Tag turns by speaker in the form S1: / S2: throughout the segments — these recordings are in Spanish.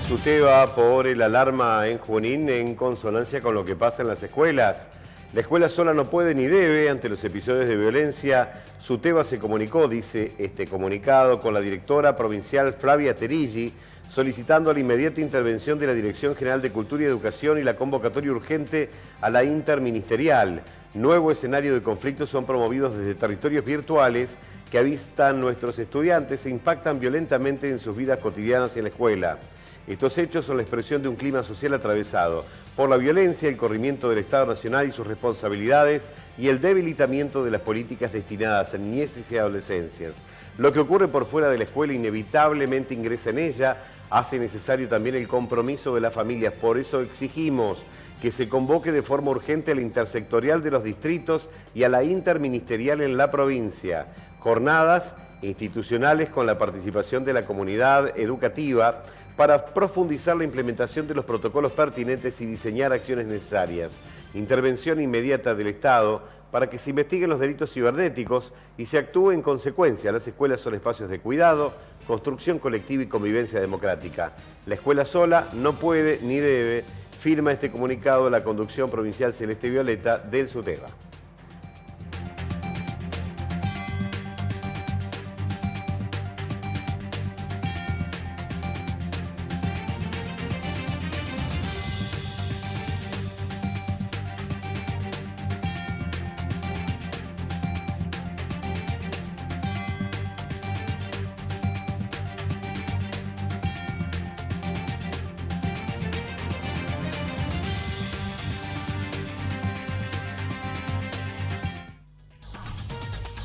S1: SUTEBA por el alarma en Junín en consonancia con lo que pasa en las escuelas. La escuela sola no puede ni debe ante los episodios de violencia. SUTEBA se comunicó, dice este comunicado, con la directora provincial Flavia Terilli, solicitando la inmediata intervención de la Dirección General de Cultura y Educación y la convocatoria urgente a la interministerial. Nuevo escenario de conflictos son promovidos desde territorios virtuales que avistan nuestros estudiantes e impactan violentamente en sus vidas cotidianas en la escuela. Estos hechos son la expresión de un clima social atravesado por la violencia, el corrimiento del Estado Nacional y sus responsabilidades y el debilitamiento de las políticas destinadas a niñeces y adolescencias. Lo que ocurre por fuera de la escuela inevitablemente ingresa en ella, hace necesario también el compromiso de las familias. Por eso exigimos que se convoque de forma urgente a la intersectorial de los distritos y a la interministerial en la provincia. Jornadas institucionales con la participación de la comunidad educativa para profundizar la implementación de los protocolos pertinentes y diseñar acciones necesarias. Intervención inmediata del Estado para que se investiguen los delitos cibernéticos y se actúe en consecuencia. Las escuelas son espacios de cuidado, construcción colectiva y convivencia democrática. La escuela sola no puede ni debe, firma este comunicado la conducción provincial Celeste Violeta del SUTEBA.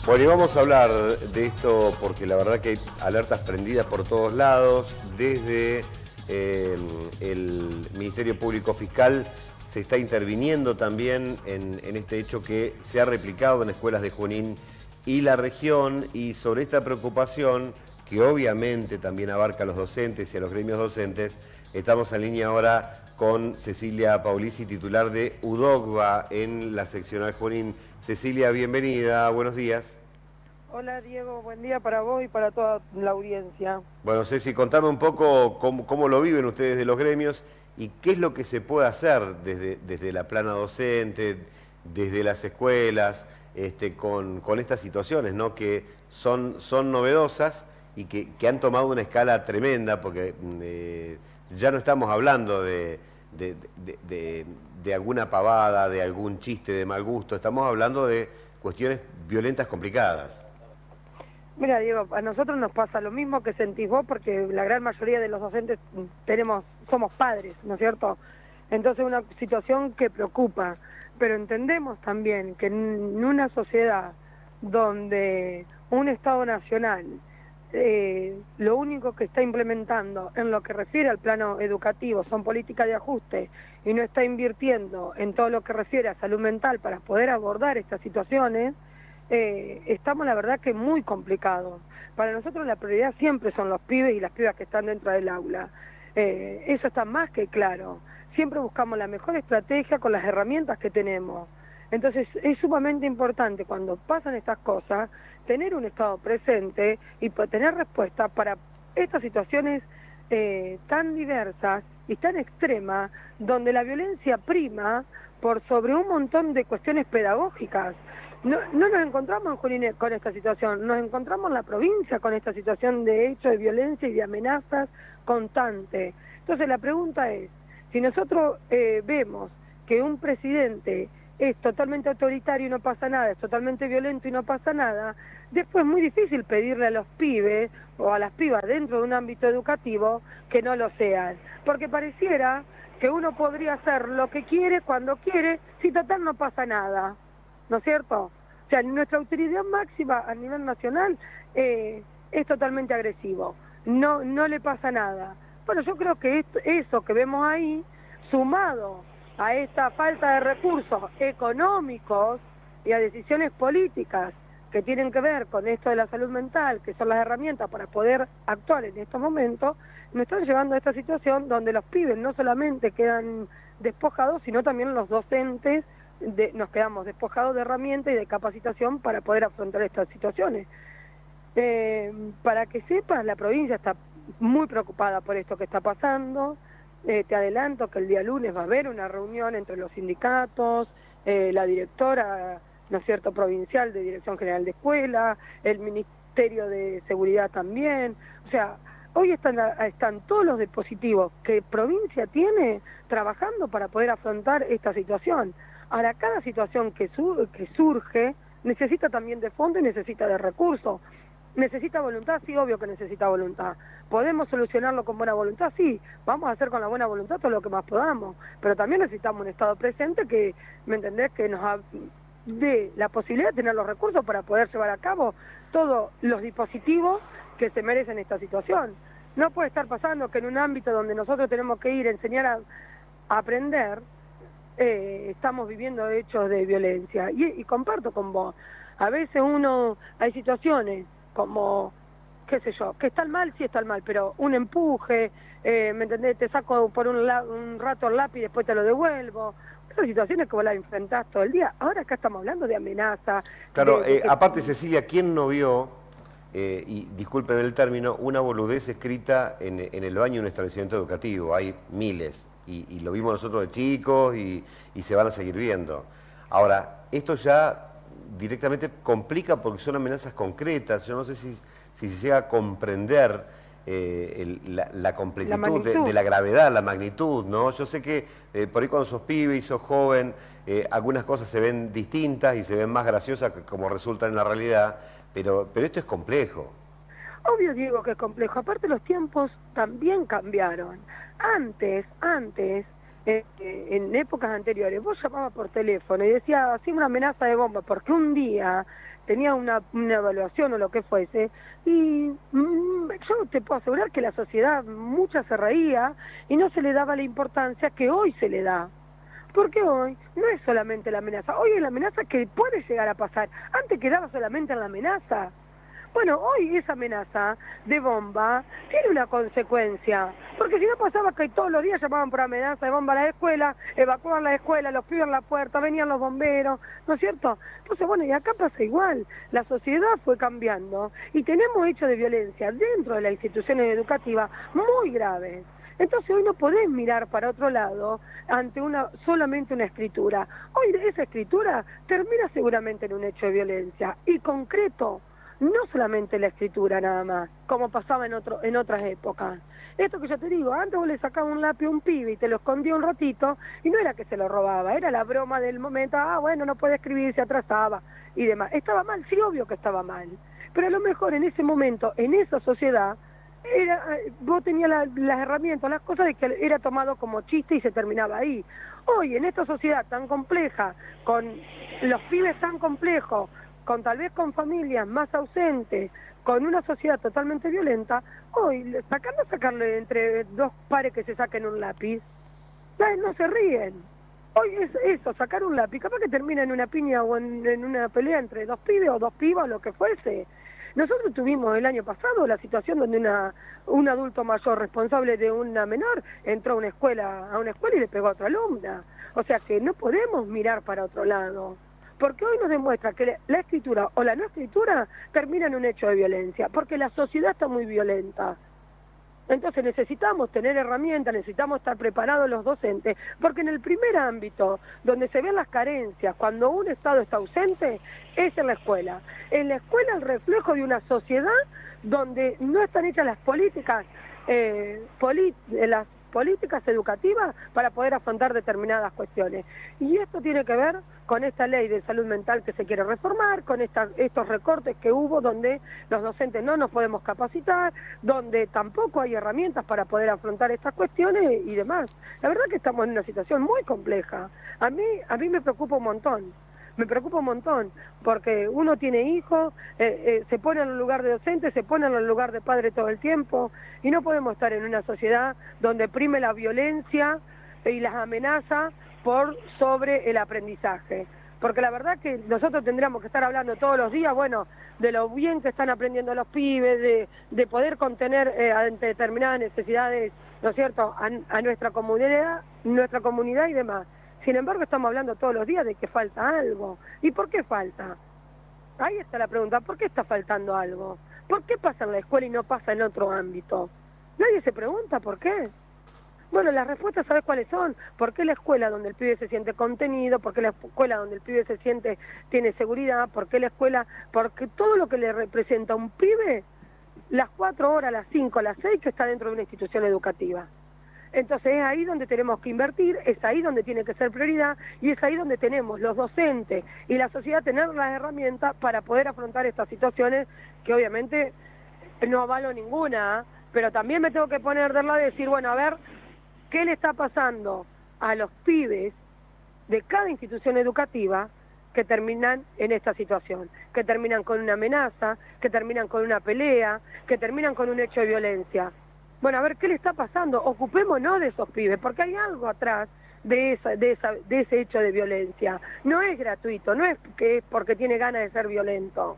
S1: Bueno, y vamos a hablar de esto porque la verdad que hay alertas prendidas por todos lados. Desde el Ministerio Público Fiscal se está interviniendo también en este hecho que se ha replicado en escuelas de Junín y la región, y sobre esta preocupación que obviamente también abarca a los docentes y a los gremios docentes, estamos en línea ahora con Cecilia Paulisi, titular de UDOCVA en la seccional Junín. Cecilia, bienvenida, buenos días.
S2: Hola Diego, buen día para vos y para toda la audiencia.
S1: Bueno, Ceci, contame un poco cómo lo viven ustedes de los gremios y qué es lo que se puede hacer desde la plana docente, desde las escuelas, con estas situaciones, ¿no? Que son novedosas y que han tomado una escala tremenda, porque ya no estamos hablando de alguna pavada, de algún chiste de mal gusto, estamos hablando de cuestiones violentas complicadas.
S2: Mira Diego, a nosotros nos pasa lo mismo que sentís vos, porque la gran mayoría de los docentes somos padres, ¿no es cierto? Entonces es una situación que preocupa, pero entendemos también que en una sociedad donde un Estado nacional lo único que está implementando en lo que refiere al plano educativo son políticas de ajuste y no está invirtiendo en todo lo que refiere a salud mental para poder abordar estas situaciones, estamos la verdad que muy complicados. Para nosotros la prioridad siempre son los pibes y las pibas que están dentro del aula. Eso está más que claro. Siempre buscamos la mejor estrategia con las herramientas que tenemos. Entonces es sumamente importante cuando pasan estas cosas tener un Estado presente y tener respuesta para estas situaciones tan diversas y tan extremas, donde la violencia prima por sobre un montón de cuestiones pedagógicas. No nos encontramos en Junín con esta situación, nos encontramos en la provincia con esta situación de hecho de violencia y de amenazas constantes. Entonces la pregunta es, si nosotros vemos que un presidente es totalmente autoritario y no pasa nada, es totalmente violento y no pasa nada, después es muy difícil pedirle a los pibes o a las pibas dentro de un ámbito educativo que no lo sean, porque pareciera que uno podría hacer lo que quiere, cuando quiere, si total no pasa nada, ¿no es cierto? O sea, nuestra autoridad máxima a nivel nacional es totalmente agresivo, no le pasa nada. Bueno, yo creo que eso que vemos ahí, sumado a esta falta de recursos económicos y a decisiones políticas que tienen que ver con esto de la salud mental, que son las herramientas para poder actuar en estos momentos, nos están llevando a esta situación donde los pibes no solamente quedan despojados, sino también los docentes nos quedamos despojados de herramientas y de capacitación para poder afrontar estas situaciones. Para que sepas, la provincia está muy preocupada por esto que está pasando. Te adelanto que el día lunes va a haber una reunión entre los sindicatos, la directora, ¿no es cierto?, provincial de Dirección General de Escuela, el Ministerio de Seguridad también. O sea, hoy están todos los dispositivos que provincia tiene trabajando para poder afrontar esta situación. Ahora, cada situación que surge necesita también de fondo y necesita de recursos. ¿Necesita voluntad? Sí, obvio que necesita voluntad. ¿Podemos solucionarlo con buena voluntad? Sí, vamos a hacer con la buena voluntad todo lo que más podamos. Pero también necesitamos un Estado presente que, ¿me entendés?, que nos dé la posibilidad de tener los recursos para poder llevar a cabo todos los dispositivos que se merecen esta situación. No puede estar pasando que en un ámbito donde nosotros tenemos que ir a enseñar a aprender, estamos viviendo hechos de violencia. Y comparto con vos, a veces hay situaciones como, qué sé yo, que están mal, sí están mal, pero un empuje, ¿me entendés?, te saco por un rato el lápiz y después te lo devuelvo. Esas situaciones que vos las enfrentás todo el día. Ahora acá estamos hablando de amenaza.
S1: Claro, aparte, Cecilia, ¿quién no vio, y disculpen el término, una boludez escrita en el baño de un establecimiento educativo? Hay miles, y lo vimos nosotros de chicos y se van a seguir viendo. Ahora, esto ya directamente complica porque son amenazas concretas. Yo no sé si se llega a comprender la completitud de la gravedad, la magnitud, ¿no? Yo sé que por ahí cuando sos pibe y sos joven, algunas cosas se ven distintas y se ven más graciosas que como resultan en la realidad, pero esto es complejo.
S2: Obvio, Diego, que es complejo. Aparte, los tiempos también cambiaron. Antes, en épocas anteriores, vos llamabas por teléfono y decías, así una amenaza de bomba, porque un día tenía una evaluación o lo que fuese, y yo te puedo asegurar que la sociedad, mucha se reía y no se le daba la importancia que hoy se le da. Porque hoy no es solamente la amenaza, hoy es la amenaza que puede llegar a pasar. Antes quedaba solamente en la amenaza. Bueno, hoy esa amenaza de bomba tiene una consecuencia, porque si no pasaba que todos los días llamaban por amenaza de bomba a la escuela, evacuaban la escuela, los pibes en la puerta, venían los bomberos, ¿no es cierto? Entonces, bueno, y acá pasa igual, la sociedad fue cambiando y tenemos hechos de violencia dentro de las instituciones educativas muy graves. Entonces hoy no podés mirar para otro lado ante solamente una escritura. Hoy esa escritura termina seguramente en un hecho de violencia y concreto. No solamente la escritura nada más, como pasaba en otras épocas. Esto que yo te digo, antes vos le sacabas un lápiz a un pibe y te lo escondía un ratito, y no era que se lo robaba, era la broma del momento, bueno, no puede escribir, se atrasaba, y demás. ¿Estaba mal? Sí, obvio que estaba mal. Pero a lo mejor en ese momento, en esa sociedad, vos tenías las herramientas, las cosas de que era tomado como chiste y se terminaba ahí. Hoy, en esta sociedad tan compleja, con los pibes tan complejos, tal vez con familias más ausentes, con una sociedad totalmente violenta, hoy sacarle entre dos pares que se saquen un lápiz, no se ríen. Hoy es eso, sacar un lápiz, capaz que termina en una piña o en una pelea entre dos pibes o dos pibas, lo que fuese. Nosotros tuvimos el año pasado la situación donde un adulto mayor responsable de una menor entró a una escuela y le pegó a otra alumna. O sea que no podemos mirar para otro lado. Porque hoy nos demuestra que la escritura o la no escritura termina en un hecho de violencia, porque la sociedad está muy violenta. Entonces necesitamos tener herramientas, necesitamos estar preparados los docentes, porque en el primer ámbito donde se ven las carencias, cuando un Estado está ausente, es en la escuela. En la escuela el reflejo de una sociedad donde no están hechas las políticas, las políticas educativas para poder afrontar determinadas cuestiones. Y esto tiene que ver con esta ley de salud mental que se quiere reformar, con estos recortes que hubo donde los docentes no nos podemos capacitar, donde tampoco hay herramientas para poder afrontar estas cuestiones y demás. La verdad que estamos en una situación muy compleja. A mí me preocupa un montón. Me preocupa un montón, porque uno tiene hijos, se pone en el lugar de docente, se pone en el lugar de padre todo el tiempo, y no podemos estar en una sociedad donde prime la violencia y las amenazas por sobre el aprendizaje. Porque la verdad que nosotros tendríamos que estar hablando todos los días, bueno, de lo bien que están aprendiendo los pibes, de poder contener ante determinadas necesidades, ¿no es cierto?, a nuestra comunidad y demás. Sin embargo, estamos hablando todos los días de que falta algo. ¿Y por qué falta? Ahí está la pregunta, ¿por qué está faltando algo? ¿Por qué pasa en la escuela y no pasa en otro ámbito? Nadie se pregunta por qué. Bueno, las respuestas, ¿sabes cuáles son? ¿Por qué la escuela donde el pibe se siente contenido? ¿Por qué la escuela donde el pibe tiene seguridad? ¿Por qué la escuela? Porque todo lo que le representa a un pibe, las 4 horas, las 5, las 6, que está dentro de una institución educativa. Entonces es ahí donde tenemos que invertir, es ahí donde tiene que ser prioridad y es ahí donde tenemos los docentes y la sociedad tener las herramientas para poder afrontar estas situaciones que obviamente no avalo ninguna, pero también me tengo que poner de lado y decir, bueno, a ver, ¿qué le está pasando a los pibes de cada institución educativa que terminan en esta situación? Que terminan con una amenaza, que terminan con una pelea, que terminan con un hecho de violencia. Bueno, a ver, ¿qué le está pasando? Ocupémonos de esos pibes, porque hay algo atrás de ese hecho de violencia. No es gratuito, no es que es porque tiene ganas de ser violento.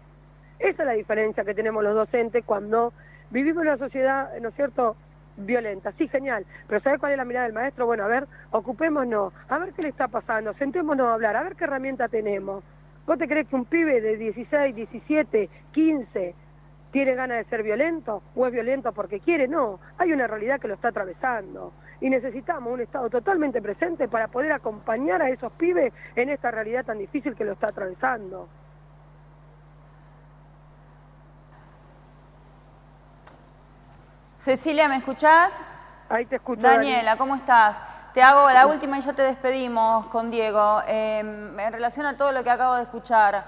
S2: Esa es la diferencia que tenemos los docentes cuando vivimos en una sociedad, ¿no es cierto?, violenta. Sí, genial, pero ¿sabe cuál es la mirada del maestro? Bueno, a ver, ocupémonos, a ver qué le está pasando, sentémonos a hablar, a ver qué herramienta tenemos. ¿Vos te crees que un pibe de 16, 17, 15 tiene ganas de ser violento o es violento porque quiere? No, hay una realidad que lo está atravesando y necesitamos un Estado totalmente presente para poder acompañar a esos pibes en esta realidad tan difícil que lo está atravesando.
S3: Cecilia, ¿me escuchás?
S2: Ahí te escucho.
S3: Daniela, ¿cómo estás? Te hago la última y ya te despedimos con Diego. En relación a todo lo que acabo de escuchar,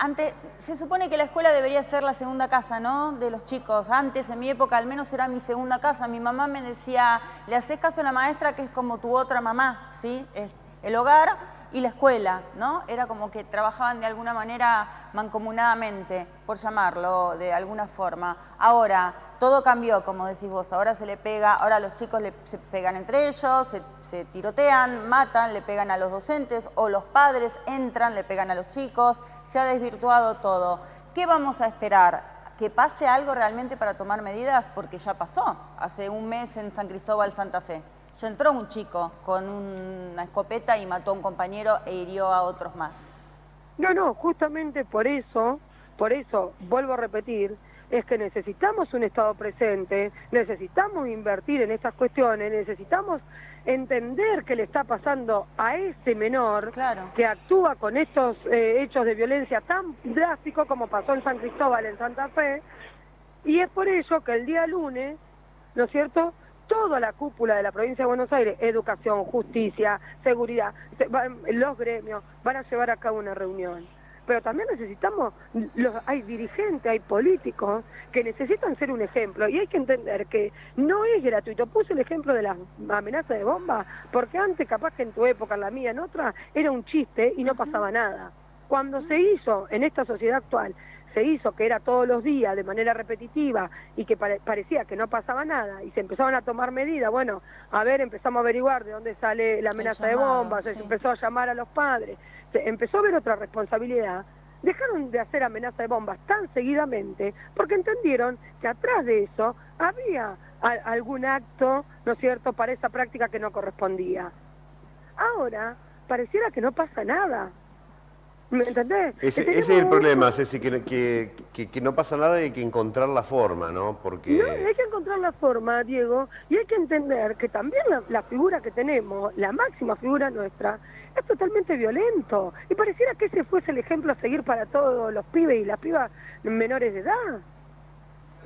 S3: antes, se supone que la escuela debería ser la segunda casa, ¿no?, de los chicos. Antes, en mi época, al menos era mi segunda casa. Mi mamá me decía, le haces caso a la maestra que es como tu otra mamá, ¿sí? Es el hogar y la escuela, ¿no? Era como que trabajaban de alguna manera mancomunadamente, por llamarlo de alguna forma. Ahora, todo cambió, como decís vos, ahora se le pega, ahora los chicos se pegan entre ellos, se tirotean, matan, le pegan a los docentes, o los padres entran, le pegan a los chicos, se ha desvirtuado todo. ¿Qué vamos a esperar? ¿Que pase algo realmente para tomar medidas? Porque ya pasó, hace un mes en San Cristóbal, Santa Fe. Ya entró un chico con una escopeta y mató a un compañero e hirió a otros más.
S2: No, justamente por eso, vuelvo a repetir, es que necesitamos un Estado presente, necesitamos invertir en esas cuestiones, necesitamos entender qué le está pasando a ese menor,
S3: claro,
S2: que actúa con estos hechos de violencia tan drásticos como pasó en San Cristóbal, en Santa Fe, y es por ello que el día lunes, ¿no es cierto?, toda la cúpula de la provincia de Buenos Aires, educación, justicia, seguridad, los gremios, van a llevar a cabo una reunión. Pero también necesitamos, hay dirigentes, hay políticos que necesitan ser un ejemplo y hay que entender que no es gratuito. Puse el ejemplo de las amenazas de bomba porque antes, capaz que en tu época, en la mía, en otra, era un chiste y no pasaba nada. Cuando se hizo en esta sociedad actual, se hizo que era todos los días de manera repetitiva y que parecía que no pasaba nada y se empezaban a tomar medidas, bueno, a ver, empezamos a averiguar de dónde sale la amenaza de bombas, se empezó a llamar a los padres, se empezó a ver otra responsabilidad, dejaron de hacer amenaza de bombas tan seguidamente porque entendieron que atrás de eso había algún acto, ¿no es cierto?, para esa práctica que no correspondía. Ahora, pareciera que no pasa nada. ¿Me entendés?
S1: Ese es el problema, Ceci, que no pasa nada y hay que encontrar la forma, ¿no? Porque...
S2: No, hay que encontrar la forma, Diego, y hay que entender que también la figura que tenemos, la máxima figura nuestra, es totalmente violento. Y pareciera que ese fuese el ejemplo a seguir para todos los pibes y las pibas menores de edad.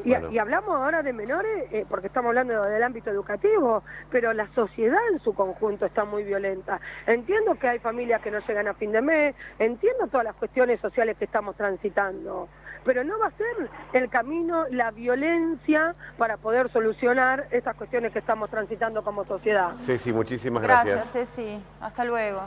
S2: Y hablamos ahora de menores porque estamos hablando del ámbito educativo, pero la sociedad en su conjunto está muy violenta. Entiendo que hay familias que no llegan a fin de mes, entiendo todas las cuestiones sociales que estamos transitando, pero no va a ser el camino la violencia para poder solucionar esas cuestiones que estamos transitando como sociedad.
S1: Ceci, muchísimas gracias.
S3: Gracias, Ceci. Hasta luego.